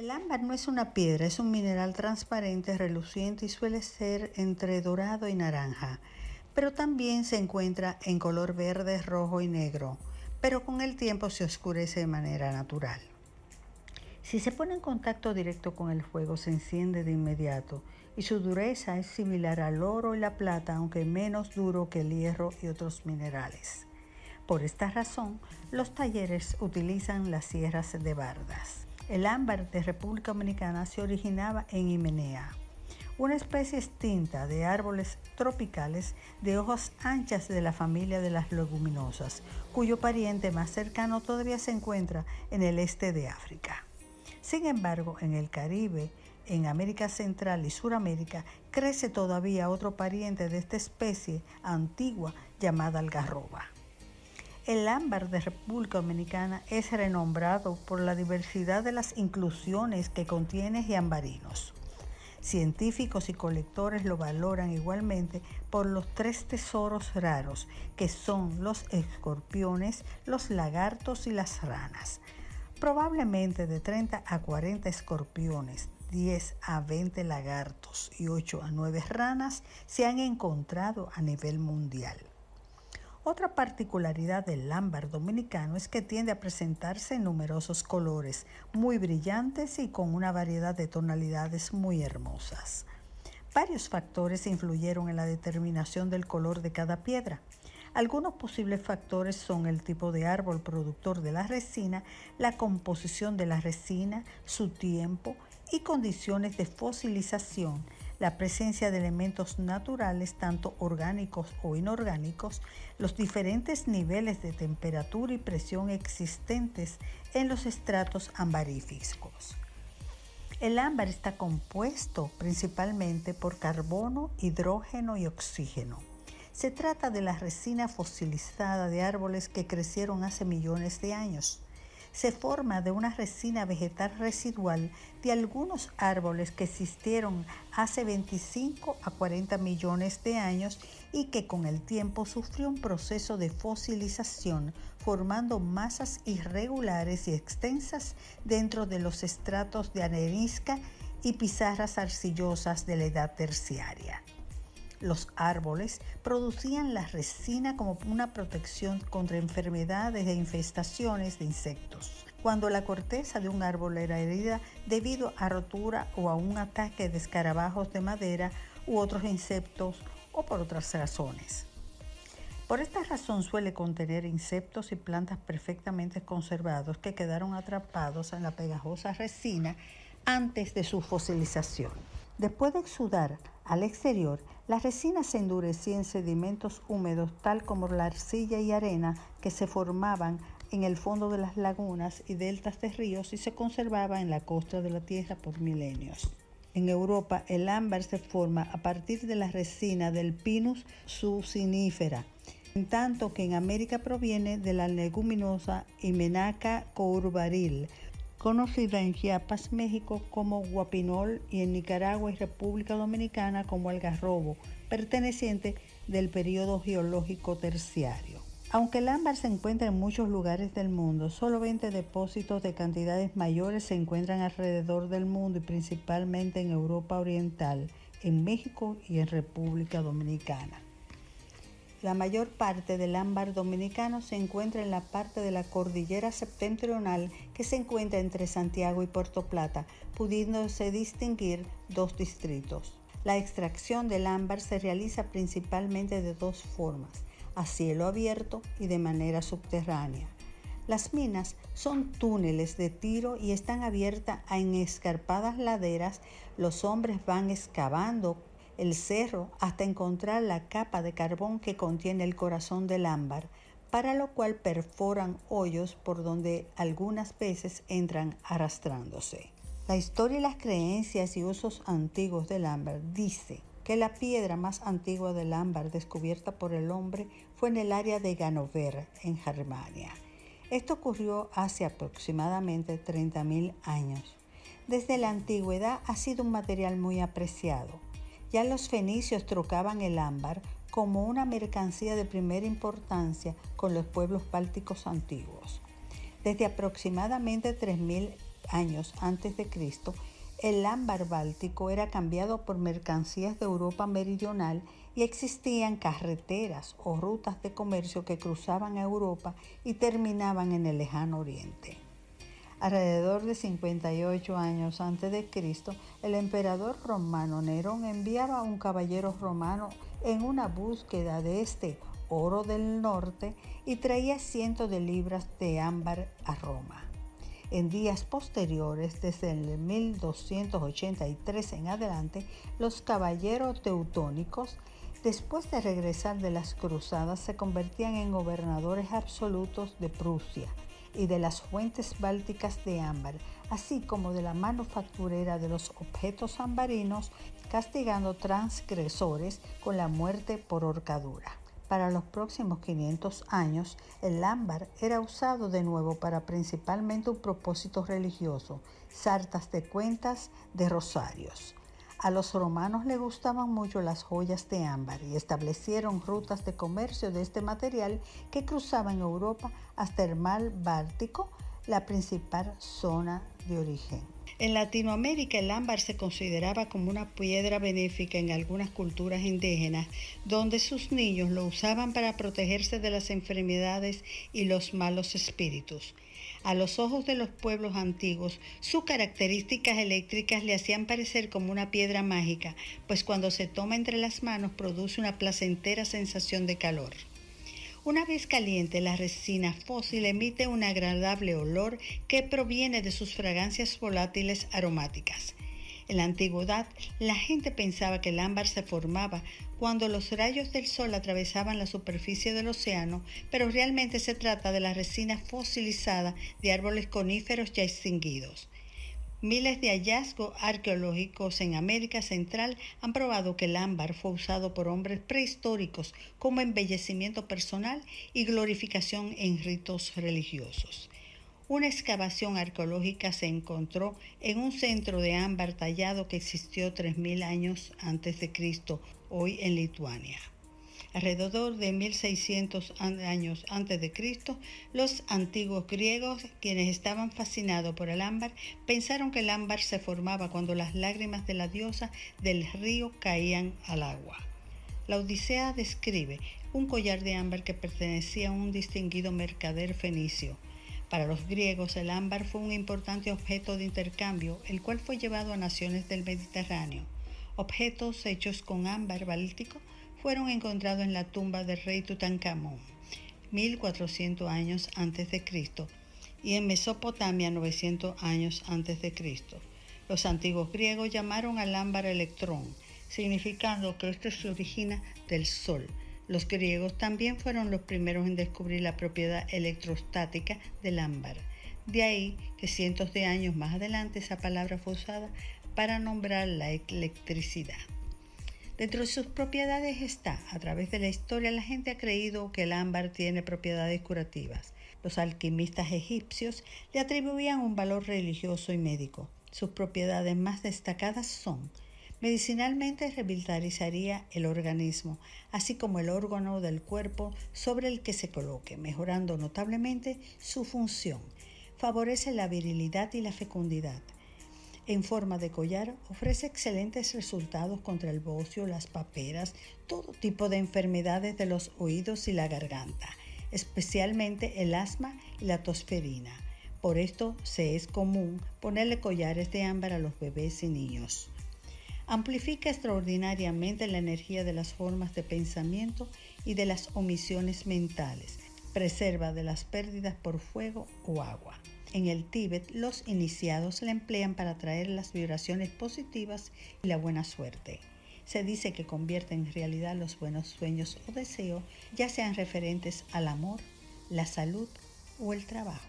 El ámbar no es una piedra, es un mineral transparente, reluciente y suele ser entre dorado y naranja, pero también se encuentra en color verde, rojo y negro, pero con el tiempo se oscurece de manera natural. Si se pone en contacto directo con el fuego, se enciende de inmediato y su dureza es similar al oro y la plata, aunque menos duro que el hierro y otros minerales. Por esta razón, los talleres utilizan las sierras de bardas. El ámbar de República Dominicana se originaba en Himenea, una especie extinta de árboles tropicales de hojas anchas de la familia de las leguminosas, cuyo pariente más cercano todavía se encuentra en el este de África. Sin embargo, en el Caribe, en América Central y Suramérica, crece todavía otro pariente de esta especie antigua llamada algarroba. El ámbar de República Dominicana es renombrado por la diversidad de las inclusiones que contiene giambarinos. Científicos y colectores lo valoran igualmente por los 3 tesoros raros, que son los escorpiones, los lagartos y las ranas. Probablemente de 30 a 40 escorpiones, 10 a 20 lagartos y 8 a 9 ranas se han encontrado a nivel mundial. Otra particularidad del ámbar dominicano es que tiende a presentarse en numerosos colores, muy brillantes y con una variedad de tonalidades muy hermosas. Varios factores influyeron en la determinación del color de cada piedra. Algunos posibles factores son el tipo de árbol productor de la resina, la composición de la resina, su tiempo y condiciones de fosilización, la presencia de elementos naturales, tanto orgánicos o inorgánicos, los diferentes niveles de temperatura y presión existentes en los estratos ambaríficos. El ámbar está compuesto principalmente por carbono, hidrógeno y oxígeno. Se trata de la resina fosilizada de árboles que crecieron hace millones de años. Se forma de una resina vegetal residual de algunos árboles que existieron hace 25 a 40 millones de años y que con el tiempo sufrió un proceso de fosilización, formando masas irregulares y extensas dentro de los estratos de arenisca y pizarras arcillosas de la edad terciaria. Los árboles producían la resina como una protección contra enfermedades e infestaciones de insectos. Cuando la corteza de un árbol era herida debido a rotura o a un ataque de escarabajos de madera u otros insectos o por otras razones. Por esta razón suele contener insectos y plantas perfectamente conservados que quedaron atrapados en la pegajosa resina antes de su fosilización. Después de exudar al exterior, la resina se endurecía en sedimentos húmedos tal como la arcilla y arena que se formaban en el fondo de las lagunas y deltas de ríos y se conservaba en la costa de la tierra por milenios. En Europa, el ámbar se forma a partir de la resina del Pinus succinifera, en tanto que en América proviene de la leguminosa Hymenaea courbaril, conocida en Chiapas, México como guapinol y en Nicaragua y República Dominicana como algarrobo, perteneciente del periodo geológico terciario. Aunque el ámbar se encuentra en muchos lugares del mundo, solo 20 depósitos de cantidades mayores se encuentran alrededor del mundo y principalmente en Europa Oriental, en México y en República Dominicana. La mayor parte del ámbar dominicano se encuentra en la parte de la cordillera septentrional que se encuentra entre Santiago y Puerto Plata, pudiéndose distinguir 2 distritos. La extracción del ámbar se realiza principalmente de 2 formas, a cielo abierto y de manera subterránea. Las minas son túneles de tiro y están abiertas en escarpadas laderas. Los hombres van excavando el cerro hasta encontrar la capa de carbón que contiene el corazón del ámbar, para lo cual perforan hoyos por donde algunas veces entran arrastrándose. La historia y las creencias y usos antiguos del ámbar dice que la piedra más antigua del ámbar descubierta por el hombre fue en el área de Ganover, en Germania. Esto ocurrió hace aproximadamente 30.000 años. Desde la antigüedad ha sido un material muy apreciado. Ya los fenicios trocaban el ámbar como una mercancía de primera importancia con los pueblos bálticos antiguos. Desde aproximadamente 3.000 años antes de Cristo, el ámbar báltico era cambiado por mercancías de Europa meridional y existían carreteras o rutas de comercio que cruzaban a Europa y terminaban en el lejano oriente. Alrededor de 58 años antes de Cristo, el emperador romano Nerón enviaba a un caballero romano en una búsqueda de este oro del norte y traía cientos de libras de ámbar a Roma. En días posteriores, desde el 1283 en adelante, los caballeros teutónicos, después de regresar de las cruzadas, se convertían en gobernadores absolutos de Prusia y de las fuentes bálticas de ámbar, así como de la manufacturera de los objetos ambarinos, castigando transgresores con la muerte por horcadura. Para los próximos 500 años, el ámbar era usado de nuevo para principalmente un propósito religioso, sartas de cuentas de rosarios. A los romanos les gustaban mucho las joyas de ámbar y establecieron rutas de comercio de este material que cruzaban Europa hasta el mar Báltico, la principal zona de origen. En Latinoamérica el ámbar se consideraba como una piedra benéfica en algunas culturas indígenas, donde sus niños lo usaban para protegerse de las enfermedades y los malos espíritus. A los ojos de los pueblos antiguos, sus características eléctricas le hacían parecer como una piedra mágica, pues cuando se toma entre las manos produce una placentera sensación de calor. Una vez caliente, la resina fósil emite un agradable olor que proviene de sus fragancias volátiles aromáticas. En la antigüedad, la gente pensaba que el ámbar se formaba cuando los rayos del sol atravesaban la superficie del océano, pero realmente se trata de la resina fosilizada de árboles coníferos ya extinguidos. Miles de hallazgos arqueológicos en América Central han probado que el ámbar fue usado por hombres prehistóricos como embellecimiento personal y glorificación en ritos religiosos. Una excavación arqueológica se encontró en un centro de ámbar tallado que existió 3000 años antes de Cristo, hoy en Lituania. Alrededor de 1600 años antes de Cristo, los antiguos griegos, quienes estaban fascinados por el ámbar, pensaron que el ámbar se formaba cuando las lágrimas de la diosa del río caían al agua. La Odisea describe un collar de ámbar que pertenecía a un distinguido mercader fenicio. Para los griegos, el ámbar fue un importante objeto de intercambio, el cual fue llevado a naciones del Mediterráneo. Objetos hechos con ámbar báltico fueron encontrados en la tumba del rey Tutankamón, 1400 años antes de Cristo, y en Mesopotamia 900 años antes de Cristo. Los antiguos griegos llamaron al ámbar electrón, significando que este se origina del sol. Los griegos también fueron los primeros en descubrir la propiedad electrostática del ámbar. De ahí que cientos de años más adelante esa palabra fue usada para nombrar la electricidad. Dentro de sus propiedades está, a través de la historia, la gente ha creído que el ámbar tiene propiedades curativas. Los alquimistas egipcios le atribuían un valor religioso y médico. Sus propiedades más destacadas son: medicinalmente revitalizaría el organismo, así como el órgano del cuerpo sobre el que se coloque, mejorando notablemente su función. Favorece la virilidad y la fecundidad. En forma de collar, ofrece excelentes resultados contra el bocio, las paperas, todo tipo de enfermedades de los oídos y la garganta, especialmente el asma y la tosferina. Por esto se es común ponerle collares de ámbar a los bebés y niños. Amplifica extraordinariamente la energía de las formas de pensamiento y de las omisiones mentales. Preserva de las pérdidas por fuego o agua. En el Tíbet, los iniciados la emplean para atraer las vibraciones positivas y la buena suerte. Se dice que convierte en realidad los buenos sueños o deseos, ya sean referentes al amor, la salud o el trabajo.